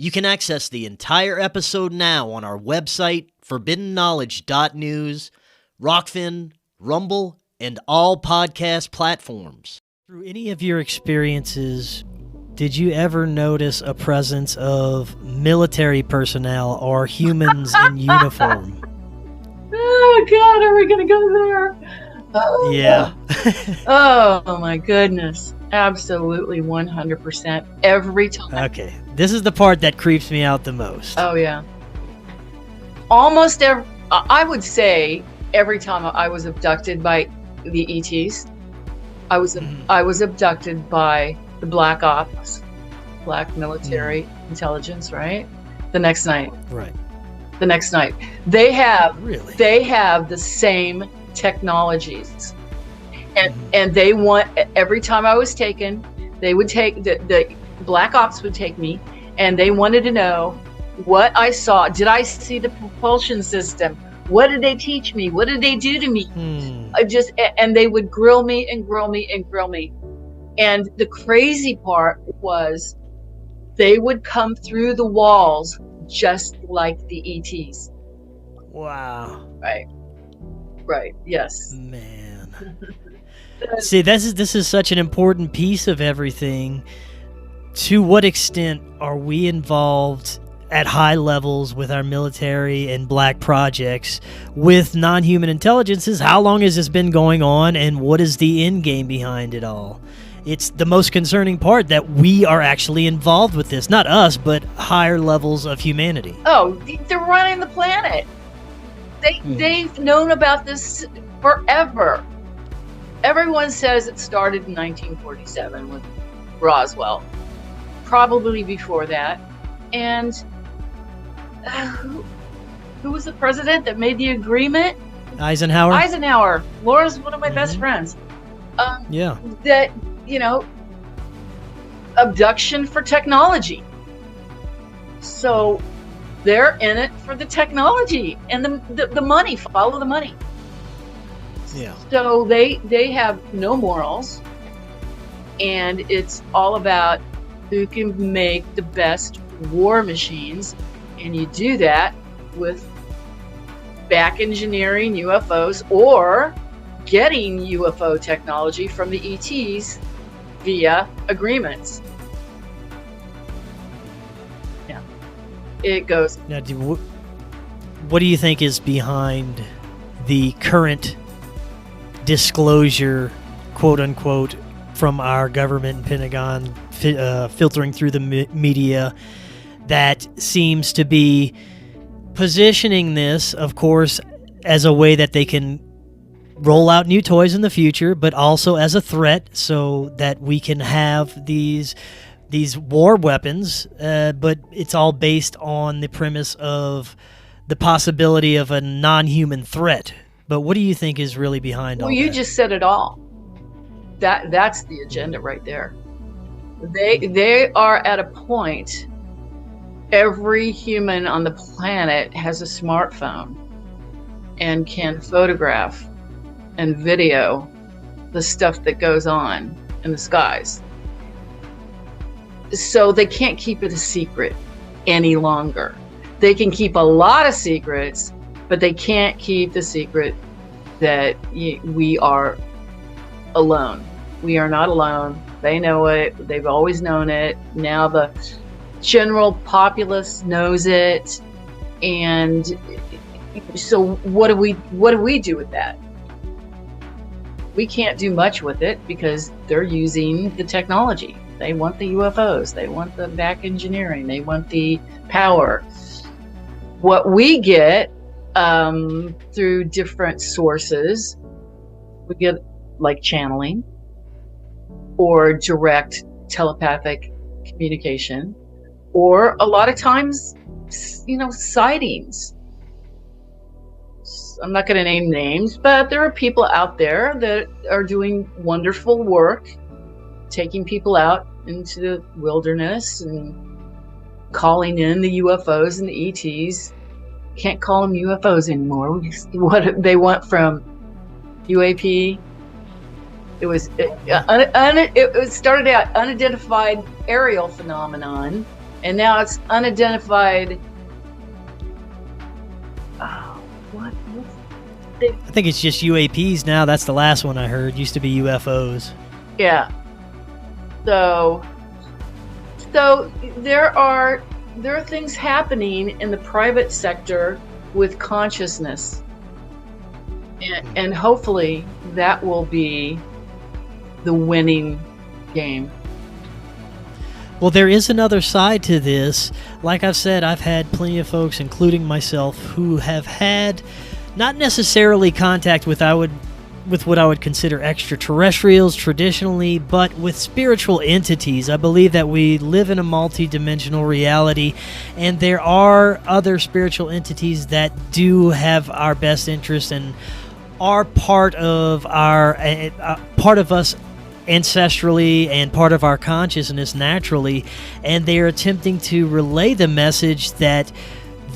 You can access the entire episode now on our website, forbiddenknowledge.news, Rokfin, Rumble, and all podcast platforms. Through any of your experiences, did you ever notice a presence of military personnel or humans in uniform? Oh, God, are we going to go there? Oh, yeah. Oh, my goodness. Absolutely 100% every time. Okay. This is the part that creeps me out the most. Oh, yeah. Almost every, I would say every time I was abducted by the ETs, I was abducted by the Black Ops, Black Military Intelligence, right? The next night. Right. The next night. They have the same technologies. And they want, every time I was taken, they would take, the Black Ops would take me, and they wanted to know what I saw. Did I see the propulsion system? What did they teach me? What did they do to me? And they would grill me and grill me and grill me. And the crazy part was they would come through the walls just like the ETs. Wow. Right. Yes. Man. See, this is such an important piece of everything. To what extent are we involved at high levels with our military and black projects with non-human intelligences? How long has this been going on, and what is the end game behind it all? It's the most concerning part, that we are actually involved with this. Not us, but higher levels of humanity. Oh, they're running the planet. They've known about this forever. Everyone says it started in 1947 with Roswell. Probably before that. And who was the president that made the agreement? Eisenhower. Laura's one of my best friends. Yeah. That, abduction for technology. So they're in it for the technology and the money. Follow the money. Yeah. So they have no morals, and it's all about who can make the best war machines, and you do that with back engineering UFOs or getting UFO technology from the ETs via agreements. Yeah, it goes. Now, what do you think is behind the current disclosure, quote unquote, from our government and Pentagon filtering through the media that seems to be positioning this, of course, as a way that they can roll out new toys in the future, but also as a threat so that we can have these war weapons, but it's all based on the premise of the possibility of a non-human threat. But what do you think is really behind all that? Well, you just said it all. That's the agenda right there. They are at a point, every human on the planet has a smartphone and can photograph and video the stuff that goes on in the skies. So they can't keep it a secret any longer. They can keep a lot of secrets, but they can't keep the secret that we are alone. We are not alone. They know it. They've always known it. Now the general populace knows it. And so what do we do with that? We can't do much with it because they're using the technology. They want the UFOs. They want the back engineering. They want the power. What we get through different sources, we get like channeling or direct telepathic communication, or a lot of times, sightings. I'm not going to name names, but there are people out there that are doing wonderful work, taking people out into the wilderness and calling in the UFOs and the ETs. Can't call them UFOs anymore. What they want from UAP. It started out unidentified aerial phenomenon, And now it's unidentified. What? I think it's just UAPs now. That's the last one I heard. Used to be UFOs. Yeah. So there are things happening in the private sector with consciousness, and hopefully that will be the winning game. Well, there is another side to this. Like I've said, I've had plenty of folks, including myself, who have had not necessarily contact with what I would consider extraterrestrials traditionally, but with spiritual entities. I believe that we live in a multi-dimensional reality, and there are other spiritual entities that do have our best interest and are part of us ancestrally and part of our consciousness naturally, and they are attempting to relay the message that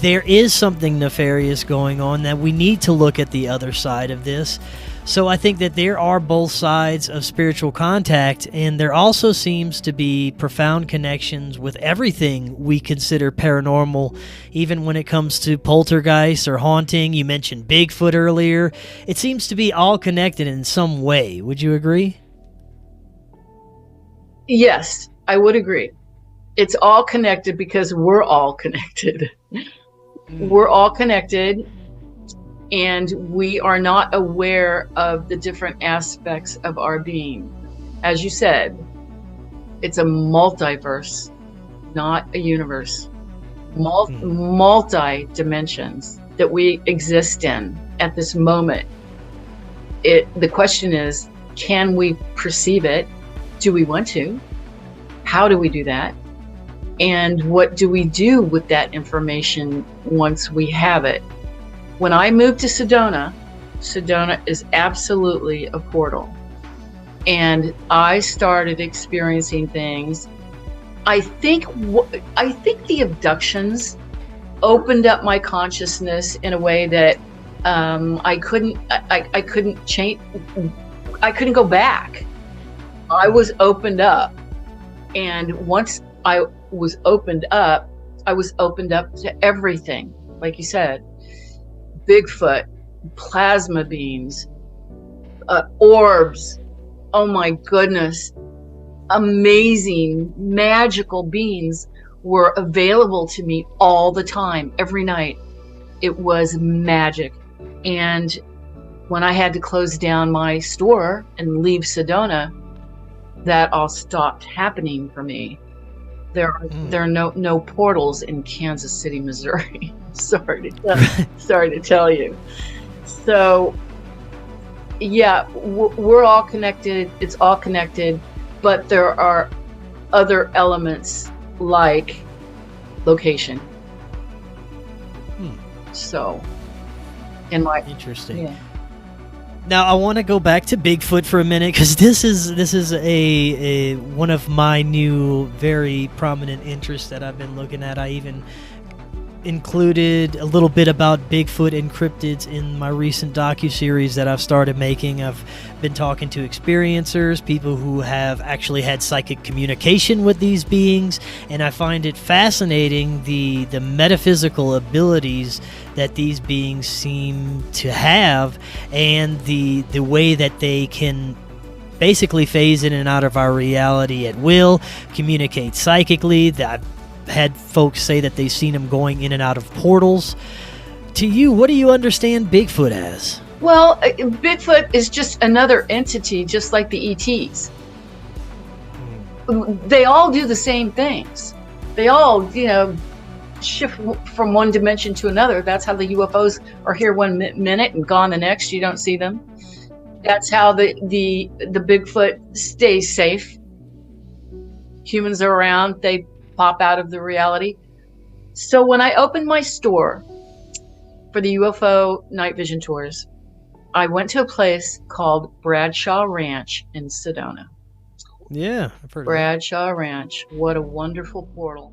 there is something nefarious going on, that we need to look at the other side of this. So I think that there are both sides of spiritual contact, and there also seems to be profound connections with everything we consider paranormal, even when it comes to poltergeist or haunting. You mentioned Bigfoot earlier. It seems to be all connected in some way. Would you agree? Yes, I would agree. It's all connected because we're all connected. We're all connected, and we are not aware of the different aspects of our being. As you said, it's a multiverse, not a universe. Multi dimensions that we exist in at this moment. The question is, can we perceive it? Do we want to? How do we do that? And what do we do with that information once we have it? When I moved to Sedona is absolutely a portal. And I started experiencing things. I think the abductions opened up my consciousness in a way that I couldn't change. I couldn't go back. I was opened up. And once I was opened up to everything, like you said. Bigfoot, plasma beams, orbs. Oh my goodness. Amazing, magical beings were available to me all the time, every night. It was magic. And when I had to close down my store and leave Sedona, that all stopped happening for me. There are no portals in Kansas City, Missouri. Sorry to tell you. So, yeah, we're all connected. It's all connected, but there are other elements like location. So, and like interesting. Yeah. Now I want to go back to Bigfoot for a minute, because this is a one of my new very prominent interests that I've been looking at. I even included a little bit about Bigfoot and cryptids in my recent docuseries that I've started making. I've been talking to experiencers, people who have actually had psychic communication with these beings, and I find it fascinating the metaphysical abilities that these beings seem to have, and the way that they can basically phase in and out of our reality at will, communicate psychically. I've had folks say that they've seen them going in and out of portals. To you, what do you understand Bigfoot as? Well, Bigfoot is just another entity, just like the ETs. They all do the same things. They all, shift from one dimension to another. That's how the UFOs are here one minute and gone the next. You don't see them. That's how the Bigfoot stays safe. Humans are around. They pop out of the reality. So when I opened my store for the UFO night vision tours, I went to a place called Bradshaw Ranch in Sedona. Yeah, I've heard Bradshaw Ranch. What a wonderful portal.